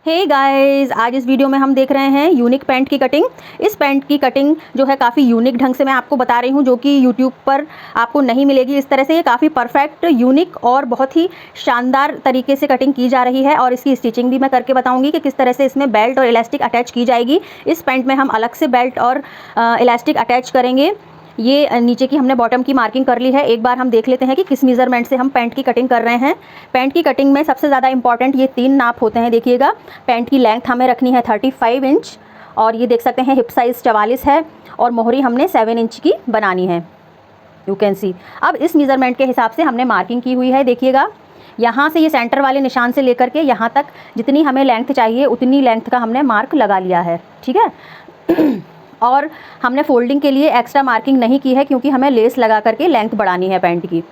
Hey guys, आज इस video में हम देख रहे हैं यूनिक पैंट की कटिंग। इस पैंट की कटिंग जो है काफ़ी यूनिक ढंग से मैं आपको बता रही हूँ, जो कि यूट्यूब पर आपको नहीं मिलेगी। इस तरह से ये काफ़ी परफेक्ट, यूनिक और बहुत ही शानदार तरीके से कटिंग की जा रही है। और इसकी स्टिचिंग भी मैं करके बताऊँगी कि किस तरह से इसमें बेल्ट और इलास्टिक अटैच की जाएगी। इस पैंट में हम अलग से बेल्ट और इलास्टिक अटैच करेंगे। ये नीचे की हमने बॉटम की मार्किंग कर ली है। एक बार हम देख लेते हैं कि किस मेज़रमेंट से हम पैंट की कटिंग कर रहे हैं। पैंट की कटिंग में सबसे ज़्यादा इंपॉर्टेंट ये 3 नाप होते हैं। देखिएगा, पैंट की लेंथ हमें रखनी है 35 इंच, और ये देख सकते हैं हिप साइज़ 44 है, और मोहरी हमने 7 इंच की बनानी है। You can see. अब इस मेज़रमेंट के हिसाब से हमने मार्किंग की हुई है। देखिएगा, यहाँ से ये सेंटर वाले निशान से लेकर के यहाँ तक जितनी हमें लेंथ चाहिए उतनी लेंथ का हमने मार्क लगा लिया है। ठीक है। और हमने फोल्डिंग के लिए एक्स्ट्रा मार्किंग नहीं की है, क्योंकि हमें लेस लगा करके लेंथ बढ़ानी है पैंट की।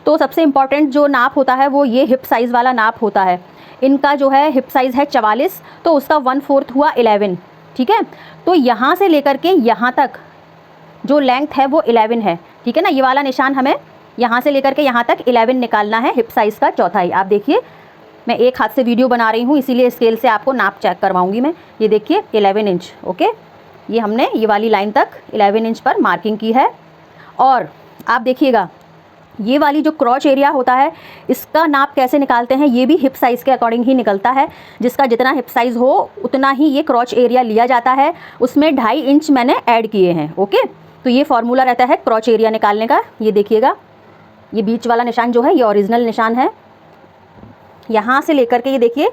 तो सबसे इम्पॉर्टेंट जो नाप होता है वो ये हिप साइज़ वाला नाप होता है। इनका जो है हिप साइज़ है 44, तो उसका 1/4 हुआ 11। ठीक है, तो यहाँ से लेकर के यहाँ तक जो लेंथ है वो 11 है। ठीक है ना, ये वाला निशान हमें यहाँ से लेकर के यहाँ तक 11 निकालना है, हिप साइज़ का चौथाई। आप देखिए, मैं एक हाथ से वीडियो बना रही हूँ, इसीलिए स्केल से आपको नाप चेक करवाऊँगी मैं। ये देखिए 11 इंच। ओके, ये हमने ये वाली लाइन तक 11 इंच पर मार्किंग की है। और आप देखिएगा, ये वाली जो क्रॉच एरिया होता है इसका नाप कैसे निकालते हैं, ये भी हिप साइज़ के अकॉर्डिंग ही निकलता है। जिसका जितना हिप साइज़ हो उतना ही ये क्रॉच एरिया लिया जाता है। उसमें 2.5 इंच मैंने ऐड किए हैं। ओके, तो ये फॉर्मूला रहता है क्रॉच एरिया निकालने का। ये देखिएगा, ये बीच वाला निशान जो है ये ओरिजिनल निशान है। यहाँ से लेकर के ये देखिए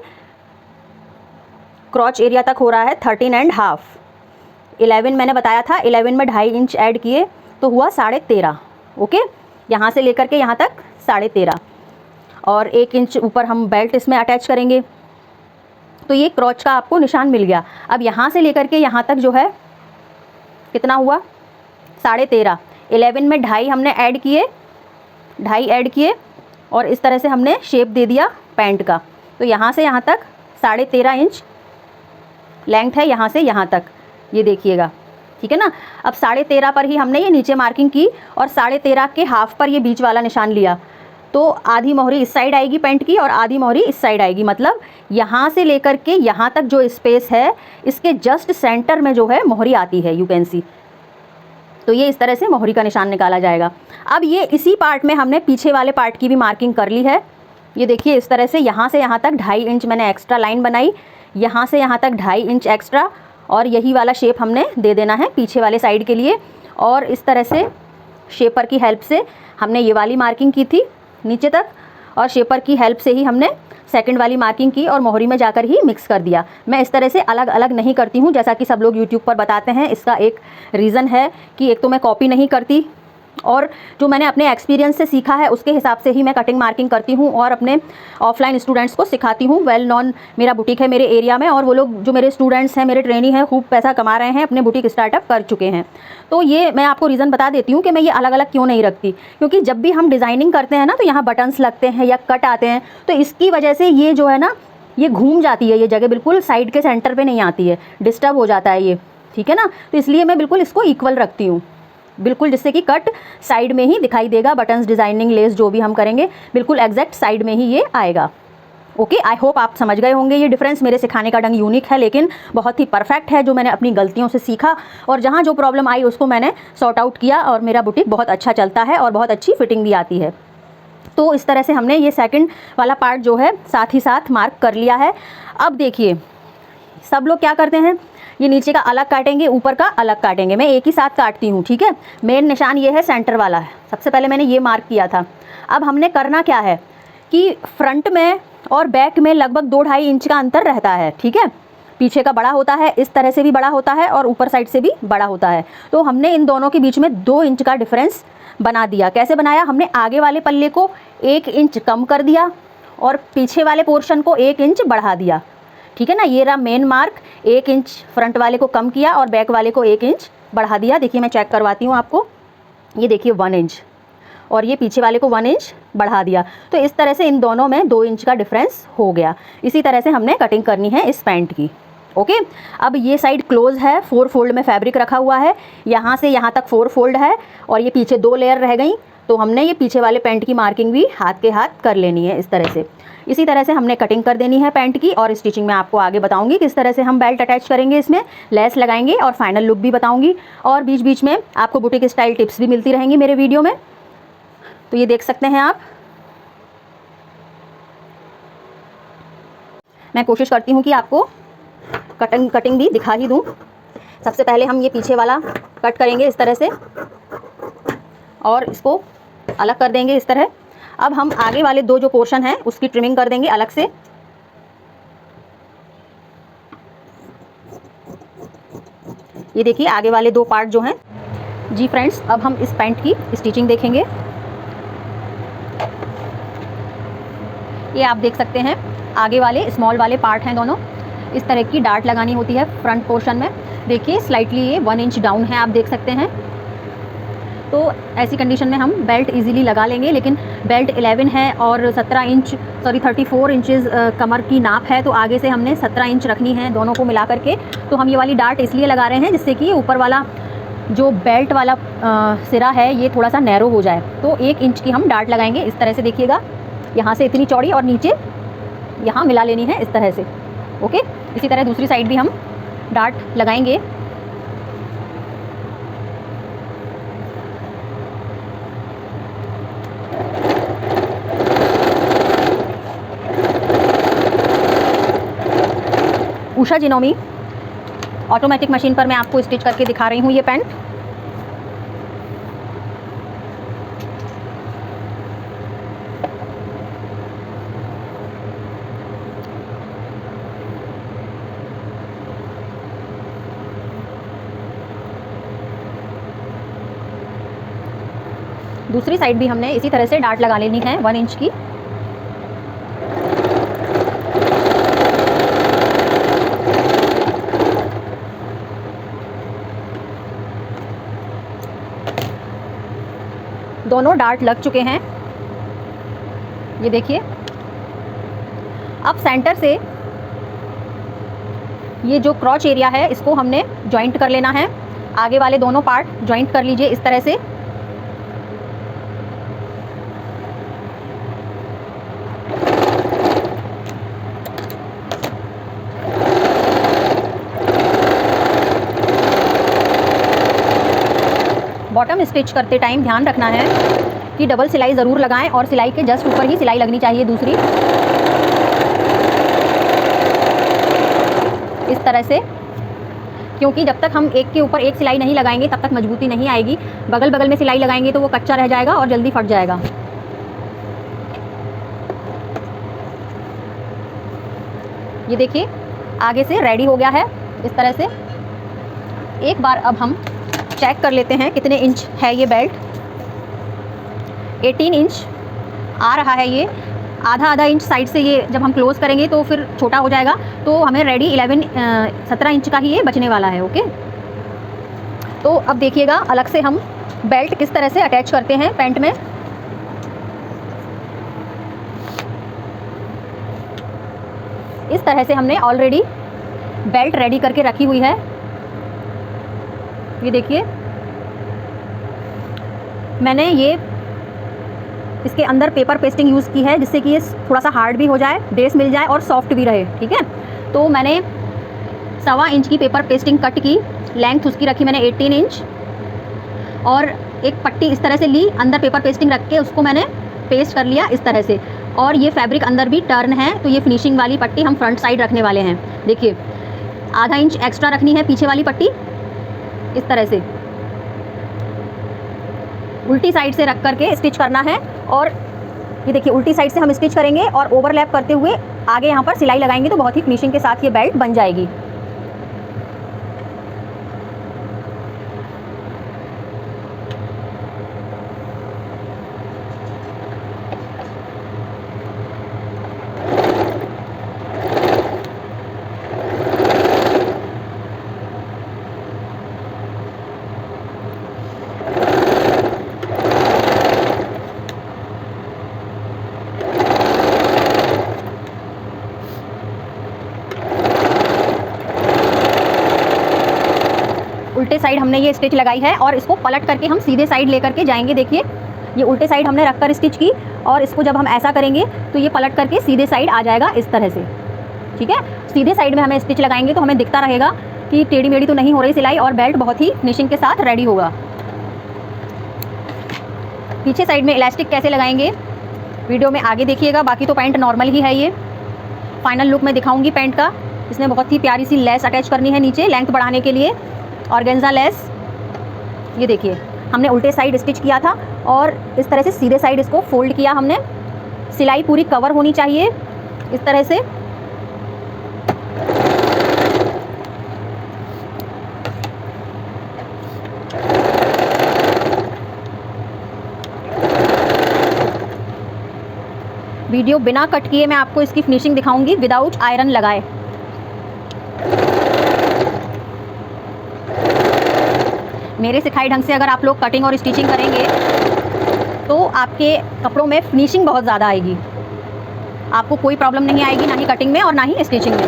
क्रॉच एरिया तक हो रहा है 13.5। 11 मैंने बताया था, 11 में 2.5 इंच ऐड किए तो हुआ 13.5। ओके, यहाँ से लेकर के यहाँ तक 13.5, और 1 इंच ऊपर हम बेल्ट इसमें अटैच करेंगे। तो ये क्रॉच का आपको निशान मिल गया। अब यहाँ से लेकर के यहाँ तक जो है कितना हुआ, 13.5। 11 में 2.5 हमने ऐड किए, 2.5 ऐड किए, और इस तरह से हमने शेप दे दिया पैंट का। तो यहाँ से यहाँ तक 13.5 इंच लेंथ है, यहाँ से यहाँ तक। ये देखिएगा, ठीक है ना। अब 13.5 पर ही हमने ये नीचे मार्किंग की, और 13.5 के हाफ पर ये बीच वाला निशान लिया। तो आधी मोहरी इस साइड आएगी पैंट की, और आधी मोहरी इस साइड आएगी। मतलब यहाँ से लेकर के यहाँ तक जो स्पेस है इसके जस्ट सेंटर में जो है मोहरी आती है। You can see. तो ये इस तरह से मोहरी का निशान निकाला जाएगा। अब ये इसी पार्ट में हमने पीछे वाले पार्ट की भी मार्किंग कर ली है। ये देखिए, इस तरह से यहाँ से यहाँ तक 2.5 इंच मैंने एक्स्ट्रा लाइन बनाई, यहाँ से यहाँ तक 2.5 इंच एक्स्ट्रा, और यही वाला शेप हमने दे देना है पीछे वाले साइड के लिए। और इस तरह से शेपर की हेल्प से हमने ये वाली मार्किंग की थी नीचे तक, और शेपर की हेल्प से ही हमने सेकंड वाली मार्किंग की और मोहरी में जाकर ही मिक्स कर दिया। मैं इस तरह से अलग अलग नहीं करती हूँ जैसा कि सब लोग यूट्यूब पर बताते हैं। इसका एक रीज़न है कि एक तो मैं कॉपी नहीं करती, और जो मैंने अपने एक्सपीरियंस से सीखा है उसके हिसाब से ही मैं कटिंग मार्किंग करती हूँ, और अपने ऑफलाइन स्टूडेंट्स को सिखाती हूँ। वेल नॉन मेरा बुटीक है मेरे एरिया में, और वो लोग जो मेरे स्टूडेंट्स हैं, मेरे ट्रेनी हैं, खूब पैसा कमा रहे हैं, अपने बुटीक स्टार्टअप कर चुके हैं। तो ये मैं आपको रीज़न बता देती हूँ कि मैं ये अलग अलग क्यों नहीं रखती। क्योंकि जब भी हम डिज़ाइनिंग करते हैं ना, तो यहाँ बटन्स लगते हैं या कट आते हैं, तो इसकी वजह से ये जो है ना, ये घूम जाती है, ये जगह बिल्कुल साइड के सेंटर पर नहीं आती है, डिस्टर्ब हो जाता है ये। ठीक है ना, तो इसलिए मैं बिल्कुल इसको इक्वल रखती हूँ, बिल्कुल, जिससे कि कट साइड में ही दिखाई देगा। बटन्स, डिज़ाइनिंग, लेस जो भी हम करेंगे बिल्कुल एग्जैक्ट साइड में ही ये आएगा। ओके, आई होप आप समझ गए होंगे। ये डिफरेंस, मेरे सिखाने का ढंग यूनिक है, लेकिन बहुत ही परफेक्ट है, जो मैंने अपनी गलतियों से सीखा, और जहाँ जो प्रॉब्लम आई उसको मैंने सॉर्ट आउट किया, और मेरा बुटीक बहुत अच्छा चलता है और बहुत अच्छी फिटिंग भी आती है। तो इस तरह से हमने ये सेकंड वाला पार्ट जो है साथ ही साथ मार्क कर लिया है। अब देखिए, सब लोग क्या करते हैं, ये नीचे का अलग काटेंगे, ऊपर का अलग काटेंगे। मैं एक ही साथ काटती हूँ। ठीक है, मेन निशान ये है, सेंटर वाला है। सबसे पहले मैंने ये मार्क किया था। अब हमने करना क्या है कि फ्रंट में और बैक में लगभग 2-2.5 इंच का अंतर रहता है। ठीक है, पीछे का बड़ा होता है, इस तरह से भी बड़ा होता है, और ऊपर साइड से भी बड़ा होता है। तो हमने इन दोनों के बीच में 2 इंच का डिफरेंस बना दिया। कैसे बनाया, हमने आगे वाले पल्ले को 1 इंच कम कर दिया, और पीछे वाले पोर्शन को 1 इंच बढ़ा दिया। ठीक है ना, ये रहा मेन मार्क। 1 इंच फ्रंट वाले को कम किया और बैक वाले को 1 इंच बढ़ा दिया। देखिए, मैं चेक करवाती हूँ आपको। ये देखिए 1 इंच, और ये पीछे वाले को 1 इंच बढ़ा दिया। तो इस तरह से इन दोनों में 2 इंच का डिफरेंस हो गया। इसी तरह से हमने कटिंग करनी है इस पैंट की। ओके, अब ये साइड क्लोज है, 4 फोल्ड में फैब्रिक रखा हुआ है, यहाँ से यहाँ तक 4 फोल्ड है, और ये पीछे 2 लेयर रह गई। तो हमने ये पीछे वाले पैंट की मार्किंग भी हाथ के हाथ कर लेनी है इस तरह से। इसी तरह से हमने कटिंग कर देनी है पैंट की, और स्टिचिंग में आपको आगे बताऊंगी किस तरह से हम बेल्ट अटैच करेंगे, इसमें लेस लगाएंगे और फाइनल लुक भी बताऊंगी। और बीच बीच में आपको बुटीक स्टाइल टिप्स भी मिलती रहेंगी मेरे वीडियो में, तो ये देख सकते हैं आप। मैं कोशिश करती हूँ कि आपको कटिंग भी दिखा ही दूँ। सबसे पहले हम ये पीछे वाला कट करेंगे इस तरह से, और इसको अलग कर देंगे इस तरह। अब हम आगे वाले दो जो पोर्शन हैं उसकी ट्रिमिंग कर देंगे अलग से। ये देखिए आगे वाले दो पार्ट जो हैं। जी फ्रेंड्स, अब हम इस पैंट की स्टिचिंग देखेंगे। ये आप देख सकते हैं आगे वाले स्मॉल वाले पार्ट हैं दोनों, इस तरह की डार्ट लगानी होती है फ्रंट पोर्शन में। देखिए स्लाइटली ये 1 इंच डाउन है, आप देख सकते हैं। तो ऐसी कंडीशन में हम बेल्ट इजीली लगा लेंगे, लेकिन बेल्ट 11 है और 34 इंचेस कमर की नाप है, तो आगे से हमने 17 इंच रखनी है दोनों को मिला करके। तो हम ये वाली डार्ट इसलिए लगा रहे हैं जिससे कि ऊपर वाला जो बेल्ट वाला सिरा है ये थोड़ा सा नैरो हो जाए। तो 1 इंच की हम डार्ट लगाएंगे इस तरह से, देखिएगा यहाँ से इतनी चौड़ी और नीचे यहाँ मिला लेनी है इस तरह से। ओके, इसी तरह दूसरी साइड भी हम डार्ट लगाएंगे। उषा जिनोमी ऑटोमेटिक मशीन पर मैं आपको स्टिच करके दिखा रही हूँ ये पैंट। दूसरी साइड भी हमने इसी तरह से डार्ट लगा लेनी है 1 इंच की। दोनों डार्ट लग चुके हैं, ये देखिए। अब सेंटर से ये जो क्रॉच एरिया है इसको हमने जॉइंट कर लेना है। आगे वाले दोनों पार्ट जॉइंट कर लीजिए इस तरह से। बॉटम स्टिच करते टाइम ध्यान रखना है कि डबल सिलाई ज़रूर लगाएं, और सिलाई के जस्ट ऊपर ही सिलाई लगनी चाहिए दूसरी, इस तरह से। क्योंकि जब तक हम एक के ऊपर एक सिलाई नहीं लगाएंगे तब तक मजबूती नहीं आएगी। बगल बगल में सिलाई लगाएंगे तो वो कच्चा रह जाएगा और जल्दी फट जाएगा। ये देखिए आगे से रेडी हो गया है इस तरह से। एक बार अब हम चेक कर लेते हैं कितने इंच है ये बेल्ट। 18 इंच आ रहा है ये। आधा इंच साइड से ये जब हम क्लोज़ करेंगे तो फिर छोटा हो जाएगा, तो हमें रेडी 17 इंच का ही ये बचने वाला है। ओके, तो अब देखिएगा अलग से हम बेल्ट किस तरह से अटैच करते हैं पैंट में। इस तरह से हमने ऑलरेडी बेल्ट रेडी करके रखी हुई है। ये देखिए मैंने ये इसके अंदर पेपर पेस्टिंग यूज़ की है जिससे कि ये थोड़ा सा हार्ड भी हो जाए, बेस मिल जाए और सॉफ्ट भी रहे। ठीक है, तो मैंने 1.25 इंच की पेपर पेस्टिंग कट की, लेंथ उसकी रखी मैंने 18 इंच, और एक पट्टी इस तरह से ली, अंदर पेपर पेस्टिंग रख के उसको मैंने पेस्ट कर लिया इस तरह से। और ये फैब्रिक अंदर भी टर्न है, तो ये फिनिशिंग वाली पट्टी हम फ्रंट साइड रखने वाले हैं। देखिए आधा इंच एक्स्ट्रा रखनी है पीछे वाली पट्टी इस तरह से, उल्टी साइड से रख करके स्टिच करना है। और ये देखिए उल्टी साइड से हम स्टिच करेंगे और ओवरलैप करते हुए आगे यहाँ पर सिलाई लगाएंगे तो बहुत ही फिनिशिंग के साथ ये बेल्ट बन जाएगी। उल्टे साइड हमने ये स्टिच लगाई है और इसको पलट करके हम सीधे साइड लेकर के जाएंगे। देखिए ये उल्टे साइड हमने रख कर स्टिच की, और इसको जब हम ऐसा करेंगे तो ये पलट करके सीधे साइड आ जाएगा इस तरह से। ठीक है, सीधे साइड में हमें स्टिच लगाएंगे तो हमें दिखता रहेगा कि टेढ़ी मेढ़ी तो नहीं हो रही सिलाई, और बेल्ट बहुत ही फिनिशिंग के साथ रेडी होगा। पीछे साइड में इलास्टिक कैसे लगाएंगे वीडियो में आगे देखिएगा, बाकी तो पैंट नॉर्मल ही है। ये फाइनल लुक मैं दिखाऊंगी पैंट का। इसमें बहुत ही प्यारी सी लेस अटैच करनी है नीचे लेंथ बढ़ाने के लिए, ऑर्गेन्जा लेस। ये देखिए हमने उल्टे साइड स्टिच किया था और इस तरह से सीधे साइड इसको फोल्ड किया हमने। सिलाई पूरी कवर होनी चाहिए इस तरह से। वीडियो बिना कट किए मैं आपको इसकी फिनिशिंग दिखाऊंगी विदाउट आयरन लगाए। मेरे सिखाई ढंग से अगर आप लोग कटिंग और स्टिचिंग करेंगे तो आपके कपड़ों में फिनिशिंग बहुत ज़्यादा आएगी। आपको कोई प्रॉब्लम नहीं आएगी, ना ही कटिंग में और ना ही स्टिचिंग में।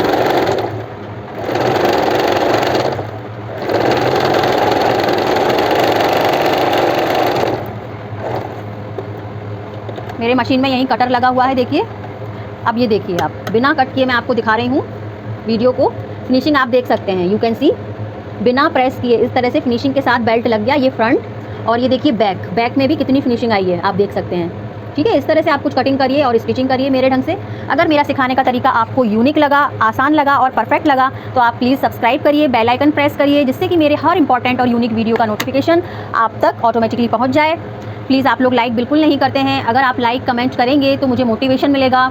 मेरे मशीन में यहीं कटर लगा हुआ है, देखिए। अब ये देखिए आप, बिना कट किए मैं आपको दिखा रही हूँ वीडियो को। फिनिशिंग आप देख सकते हैं, यू कैन सी, बिना प्रेस किए इस तरह से फिनिशिंग के साथ बेल्ट लग गया। ये फ्रंट, और ये देखिए बैक में भी कितनी फिनिशिंग आई है, आप देख सकते हैं। ठीक है, इस तरह से आप कुछ कटिंग करिए और स्टिचिंग करिए मेरे ढंग से। अगर मेरा सिखाने का तरीका आपको यूनिक लगा, आसान लगा और परफेक्ट लगा तो आप प्लीज़ सब्सक्राइब करिए, बेल आइकन प्रेस करिए, जिससे कि मेरे हर इंपॉर्टेंट और यूनिक वीडियो का नोटिफिकेशन आप तक ऑटोमेटिकली पहुँच जाए। प्लीज़ आप लोग लाइक बिल्कुल नहीं करते हैं। अगर आप लाइक कमेंट करेंगे तो मुझे मोटिवेशन मिलेगा,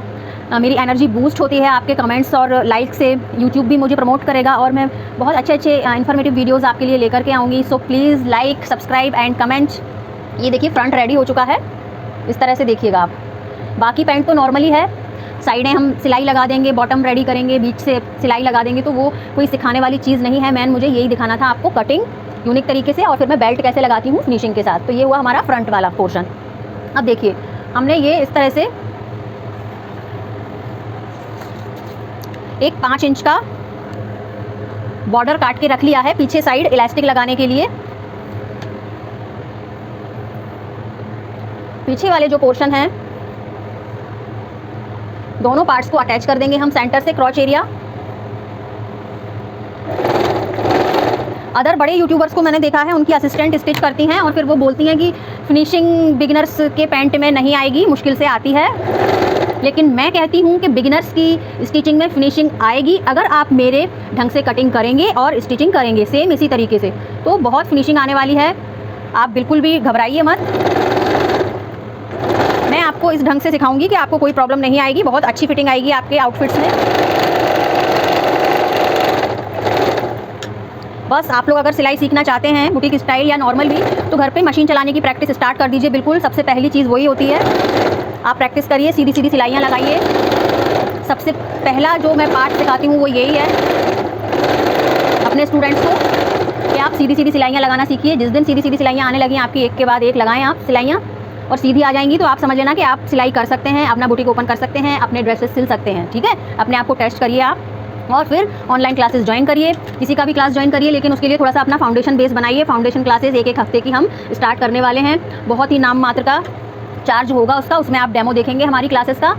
मेरी एनर्जी बूस्ट होती है। आपके कमेंट्स और लाइक से यूट्यूब भी मुझे प्रमोट करेगा और मैं बहुत अच्छे अच्छे इन्फॉर्मेटिव वीडियोस आपके लिए लेकर के आऊँगी। So please like, subscribe and comment. ये देखिए फ्रंट रेडी हो चुका है, इस तरह से देखिएगा आप। बाकी पैंट तो नॉर्मली है, साइडें हम सिलाई लगा देंगे, बॉटम रेडी करेंगे, बीच से सिलाई लगा देंगे, तो वो कोई सिखाने वाली चीज़ नहीं है। मैन मुझे यही दिखाना था आपको, कटिंग यूनिक तरीके से, और फिर मैं बेल्ट कैसे लगाती हूँ फिनिशिंग के साथ। तो ये हुआ हमारा फ्रंट वाला पोर्शन। अब देखिए हमने ये इस तरह से एक 5 इंच का बॉर्डर काट के रख लिया है पीछे साइड इलास्टिक लगाने के लिए। पीछे वाले जो पोर्शन है दोनों पार्ट्स को अटैच कर देंगे हम सेंटर से, क्रॉच एरिया। अदर बड़े यूट्यूबर्स को मैंने देखा है, उनकी असिस्टेंट स्टिच करती हैं और फिर वो बोलती हैं कि फिनिशिंग बिगिनर्स के पैंट में नहीं आएगी, मुश्किल से आती है। लेकिन मैं कहती हूँ कि बिगिनर्स की स्टिचिंग में फिनिशिंग आएगी अगर आप मेरे ढंग से कटिंग करेंगे और स्टिचिंग करेंगे सेम इसी तरीके से, तो बहुत फिनिशिंग आने वाली है। आप बिल्कुल भी घबराइए मत, मैं आपको इस ढंग से सिखाऊंगी कि आपको कोई प्रॉब्लम नहीं आएगी, बहुत अच्छी फिटिंग आएगी आपके आउटफिट्स में। बस आप लोग अगर सिलाई सीखना चाहते हैं बुटीक स्टाइल या नॉर्मल भी, तो घर पे मशीन चलाने की प्रैक्टिस स्टार्ट कर दीजिए। बिल्कुल सबसे पहली चीज़ वही होती है, आप प्रैक्टिस करिए, सीधी सीधी सिलाइयाँ लगाइए। सबसे पहला जो मैं पार्ट सिखाती हूँ वो यही है अपने स्टूडेंट्स को, कि आप सीधी सीधी सिलाइयाँ लगाना सीखिए। जिस दिन सीधी सीधी सिलाइयाँ आने लगी आपकी, एक के बाद एक लगाएं आप सिलाइयाँ, और सीधी आ जाएंगी तो आप समझ लेना कि आप सिलाई कर सकते हैं, अपना बुटीक ओपन कर सकते हैं, अपने ड्रेसेस सिल सकते हैं। ठीक है, अपने आप को टेस्ट करिए आप, और फिर ऑनलाइन क्लासेस ज्वाइन करिए, किसी का भी क्लास ज्वाइन करिए, लेकिन उसके लिए थोड़ा सा अपना फाउंडेशन बेस बनाइए। फाउंडेशन क्लासेस एक हफ्ते की हम स्टार्ट करने वाले हैं, बहुत ही नाम मात्र का चार्ज होगा उसका, उसमें आप डेमो देखेंगे हमारी क्लासेस का,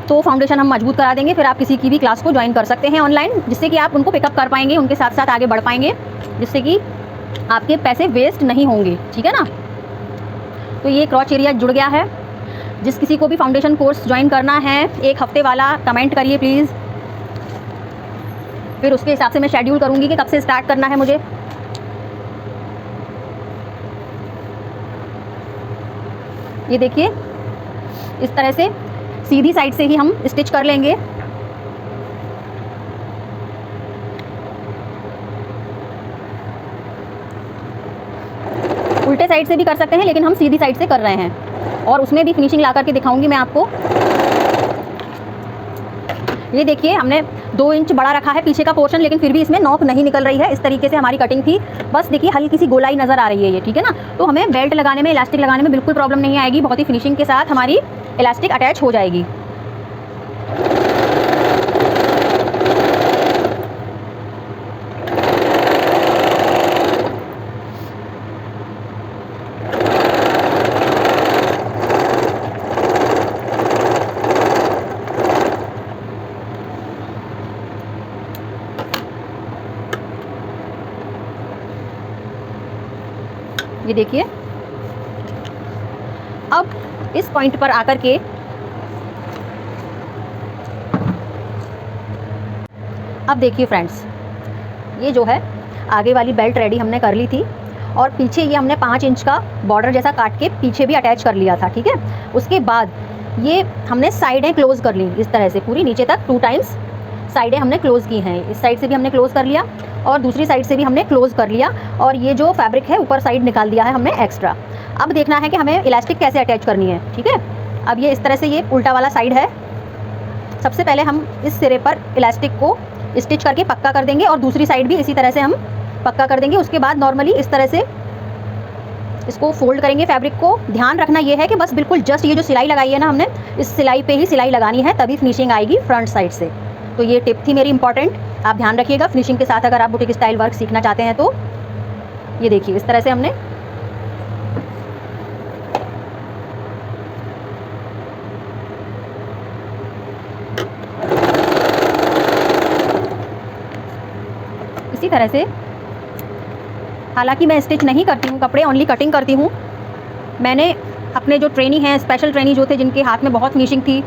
तो फाउंडेशन हम मजबूत करा देंगे। फिर आप किसी की भी क्लास को ज्वाइन कर सकते हैं ऑनलाइन, जिससे कि आप उनको पिकअप कर पाएंगे, उनके साथ साथ आगे बढ़ पाएंगे, जिससे कि आपके पैसे वेस्ट नहीं होंगे। ठीक है ना, तो ये क्रॉच एरिया जुड़ गया है। जिस किसी को भी फाउंडेशन कोर्स ज्वाइन करना है 1 हफ्ते वाला, कमेंट करिए प्लीज़, फिर उसके हिसाब से मैं शेड्यूल करूँगी कि कब से स्टार्ट करना है मुझे। ये देखिए इस तरह से सीधी साइड से ही हम स्टिच कर लेंगे। उल्टे साइड से भी कर सकते हैं, लेकिन हम सीधी साइड से कर रहे हैं, और उसमें भी फिनिशिंग ला करके दिखाऊंगी मैं आपको। ये देखिए हमने 2 इंच बड़ा रखा है पीछे का पोर्शन, लेकिन फिर भी इसमें नोक नहीं निकल रही है। इस तरीके से हमारी कटिंग थी, बस देखिए हल्की सी गोलाई नज़र आ रही है ये। ठीक है ना, तो हमें बेल्ट लगाने में, इलास्टिक लगाने में बिल्कुल प्रॉब्लम नहीं आएगी, बहुत ही फिनिशिंग के साथ हमारी इलास्टिक अटैच हो जाएगी। ये देखिए। अब इस पॉइंट पर आकर के अब देखिए फ्रेंड्स, ये जो है आगे वाली बेल्ट रेडी हमने कर ली थी और पीछे ये हमने 5 इंच का बॉर्डर जैसा काट के पीछे भी अटैच कर लिया था, ठीक है। उसके बाद ये हमने साइडें क्लोज़ कर ली इस तरह से पूरी नीचे तक 2 टाइम्स साइडें हमने क्लोज़ की हैं। इस साइड से भी हमने क्लोज़ कर लिया और दूसरी साइड से भी हमने क्लोज़ कर लिया और ये जो फैब्रिक है ऊपर साइड निकाल दिया है हमने एक्स्ट्रा। अब देखना है कि हमें इलास्टिक कैसे अटैच करनी है, ठीक है। अब ये इस तरह से ये उल्टा वाला साइड है। सबसे पहले हम इस सिरे पर इलास्टिक को स्टिच करके पक्का कर देंगे और दूसरी साइड भी इसी तरह से हम पक्का कर देंगे। उसके बाद नॉर्मली इस तरह से इसको फोल्ड करेंगे फैब्रिक को। ध्यान रखना ये है कि बस बिल्कुल जस्ट ये जो सिलाई लगाई है ना हमने, इस सिलाई पे ही सिलाई लगानी है, तभी फिनिशिंग आएगी फ्रंट साइड से। तो ये टिप थी मेरी इंपॉर्टेंट, आप ध्यान रखिएगा फिनिशिंग के साथ अगर आप बुटीक स्टाइल वर्क सीखना चाहते हैं तो। ये देखिए इस तरह से हमने इसी तरह से, हालांकि मैं स्टिच नहीं करती हूँ कपड़े, ओनली कटिंग करती हूँ। मैंने अपने जो ट्रेनी हैं, स्पेशल ट्रेनी जो थे जिनके हाथ में बहुत फिनिशिंग थी,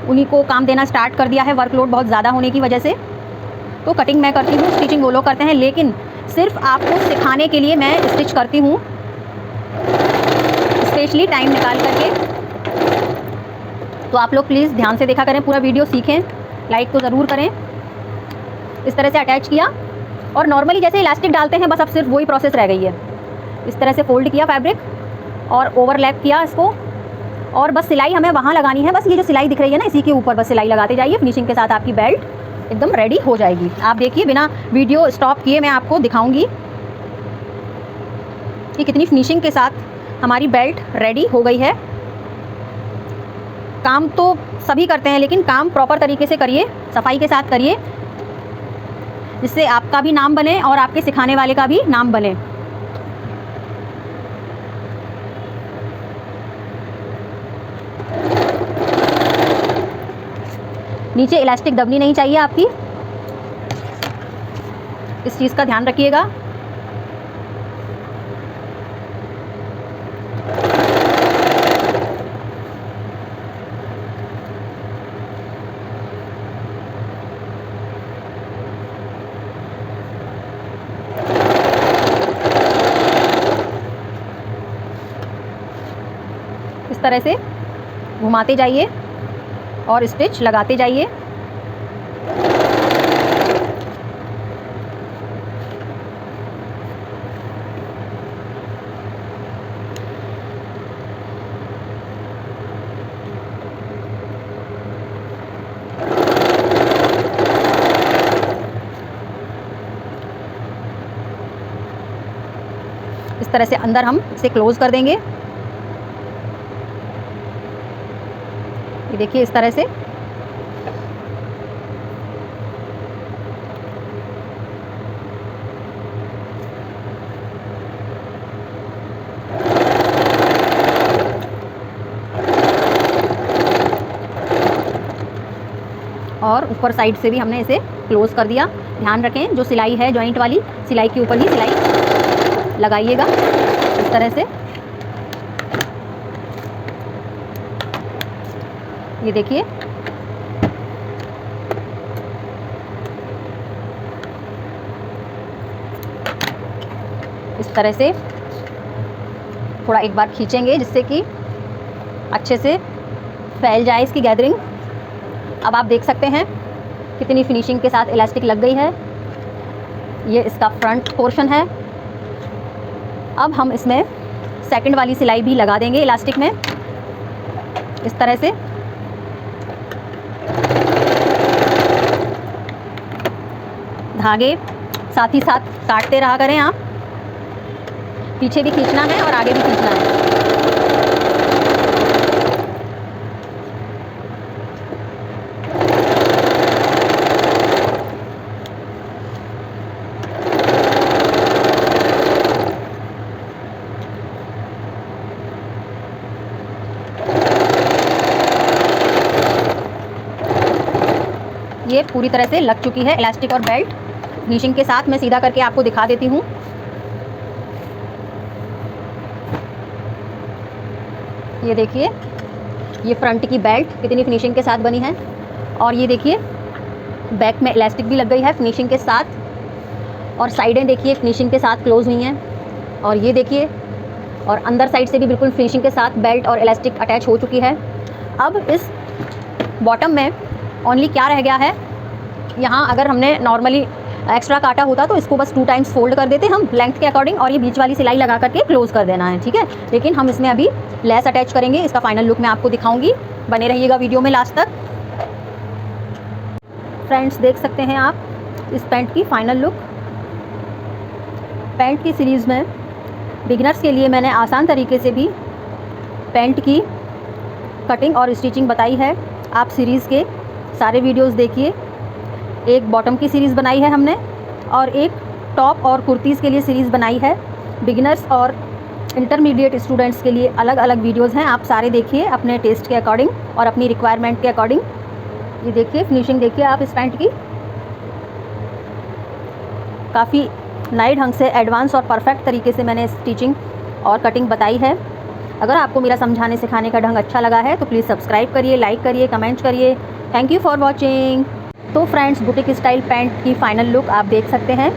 उन्हीं को काम देना स्टार्ट कर दिया है वर्कलोड बहुत ज़्यादा होने की वजह से। तो कटिंग मैं करती हूँ, स्टिचिंग वो लोग करते हैं, लेकिन सिर्फ आपको सिखाने के लिए मैं स्टिच करती हूँ, स्पेशली टाइम निकाल करके। तो आप लोग प्लीज़ ध्यान से देखा करें, पूरा वीडियो सीखें, लाइक तो ज़रूर करें। इस तरह से अटैच किया और नॉर्मली जैसे इलास्टिक डालते हैं बस अब सिर्फ वही प्रोसेस रह गई है। इस तरह से फोल्ड किया फैब्रिक और ओवरलैप किया इसको और बस सिलाई हमें वहाँ लगानी है। बस ये जो सिलाई दिख रही है ना, इसी के ऊपर बस सिलाई लगाते जाइए। फिनिशिंग के साथ आपकी बेल्ट एकदम रेडी हो जाएगी। आप देखिए, बिना वीडियो स्टॉप किए मैं आपको दिखाऊंगी कि कितनी फिनिशिंग के साथ हमारी बेल्ट रेडी हो गई है। काम तो सभी करते हैं, लेकिन काम प्रॉपर तरीके से करिए, सफाई के साथ करिए, जिससे आपका भी नाम बने और आपके सिखाने वाले का भी नाम बने। नीचे इलास्टिक दबनी नहीं चाहिए आपकी, इस चीज़ का ध्यान रखिएगा। इस तरह से घुमाते जाइए और स्टिच लगाते जाइए। इस तरह से अंदर हम इसे क्लोज कर देंगे। ये देखिए इस तरह से। और ऊपर साइड से भी हमने इसे क्लोज कर दिया। ध्यान रखें जो सिलाई है जॉइंट वाली, सिलाई के ऊपर ही सिलाई लगाइएगा इस तरह से। ये देखिए इस तरह से थोड़ा एक बार खींचेंगे जिससे कि अच्छे से फैल जाए इसकी गैदरिंग। अब आप देख सकते हैं कितनी फिनिशिंग के साथ इलास्टिक लग गई है। ये इसका फ्रंट पोर्शन है। अब हम इसमें सेकंड वाली सिलाई भी लगा देंगे इलास्टिक में इस तरह से। धागे साथ ही साथ काटते रहा करें आप, पीछे भी खींचना है और आगे भी खींचना है। ये पूरी तरह से लग चुकी है इलास्टिक और बेल्ट। फिनिशिंग के साथ मैं सीधा करके आपको दिखा देती हूँ। ये देखिए, ये फ्रंट की बेल्ट कितनी फिनिशिंग के साथ बनी है, और ये देखिए बैक में इलास्टिक भी लग गई है फिनिशिंग के साथ, और साइडें देखिए फिनिशिंग के साथ क्लोज हुई हैं, और ये देखिए, और अंदर साइड से भी बिल्कुल फिनिशिंग के साथ बेल्ट और इलास्टिक अटैच हो चुकी है। अब इस बॉटम में ओनली क्या रह गया है, यहाँ अगर हमने नॉर्मली एक्स्ट्रा काटा होता तो इसको बस 2 टाइम्स फोल्ड कर देते हम लेंथ के अकॉर्डिंग, और ये बीच वाली सिलाई लगा करके क्लोज कर देना है, ठीक है। लेकिन हम इसमें अभी लेस अटैच करेंगे, इसका फाइनल लुक मैं आपको दिखाऊंगी, बने रहिएगा वीडियो में लास्ट तक। फ्रेंड्स देख सकते हैं आप इस पैंट की फाइनल लुक। पैंट की सीरीज़ में बिगिनर्स के लिए मैंने आसान तरीके से भी पैंट की कटिंग और स्टिचिंग बताई है। आप सीरीज़ के सारे वीडियोस देखिए। एक बॉटम की सीरीज़ बनाई है हमने, और एक टॉप और कुर्तीज़ के लिए सीरीज़ बनाई है। बिगिनर्स और इंटरमीडिएट स्टूडेंट्स के लिए अलग अलग वीडियोस हैं, आप सारे देखिए अपने टेस्ट के अकॉर्डिंग और अपनी रिक्वायरमेंट के अकॉर्डिंग। ये देखिए फिनिशिंग देखिए आप इस पैंट की, काफ़ी नए ढंग से एडवांस और परफेक्ट तरीके से मैंने स्टिचिंग और कटिंग बताई है। अगर आपको मेरा समझाने सिखाने का ढंग अच्छा लगा है तो प्लीज़ सब्सक्राइब करिए, लाइक करिए, कमेंट करिए। Thank you for watching. तो फ्रेंड्स बुटीक स्टाइल पैंट की फ़ाइनल लुक आप देख सकते हैं,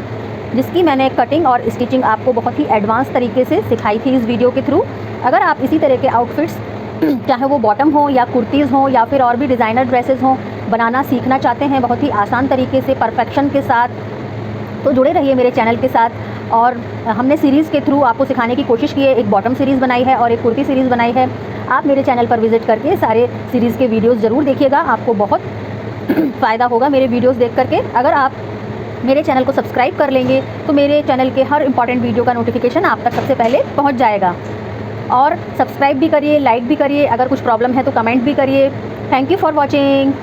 जिसकी मैंने कटिंग और स्टिचिंग आपको बहुत ही एडवांस तरीके से सिखाई थी इस वीडियो के थ्रू। अगर आप इसी तरह के आउटफिट्स चाहे वो बॉटम हो या कुर्तीज़ हो या फिर और भी डिज़ाइनर ड्रेसेस हों बनाना सीखना चाहते हैं बहुत ही आसान तरीके से परफेक्शन के साथ, तो जुड़े रहिए मेरे चैनल के साथ। और हमने सीरीज़ के थ्रू आपको सिखाने की कोशिश की है। एक बॉटम सीरीज़ बनाई है और एक कुर्ती सीरीज़ बनाई है। आप मेरे चैनल पर विज़िट करके सारे सीरीज़ के वीडियोस ज़रूर देखिएगा, आपको बहुत फ़ायदा होगा मेरे वीडियोस देख करके। अगर आप मेरे चैनल को सब्सक्राइब कर लेंगे तो मेरे चैनल के हर इंपॉर्टेंट वीडियो का नोटिफिकेशन आप तक सबसे पहले पहुँच जाएगा। और सब्सक्राइब भी करिए, लाइक भी करिए, अगर कुछ प्रॉब्लम है तो कमेंट भी करिए। Thank you for watching.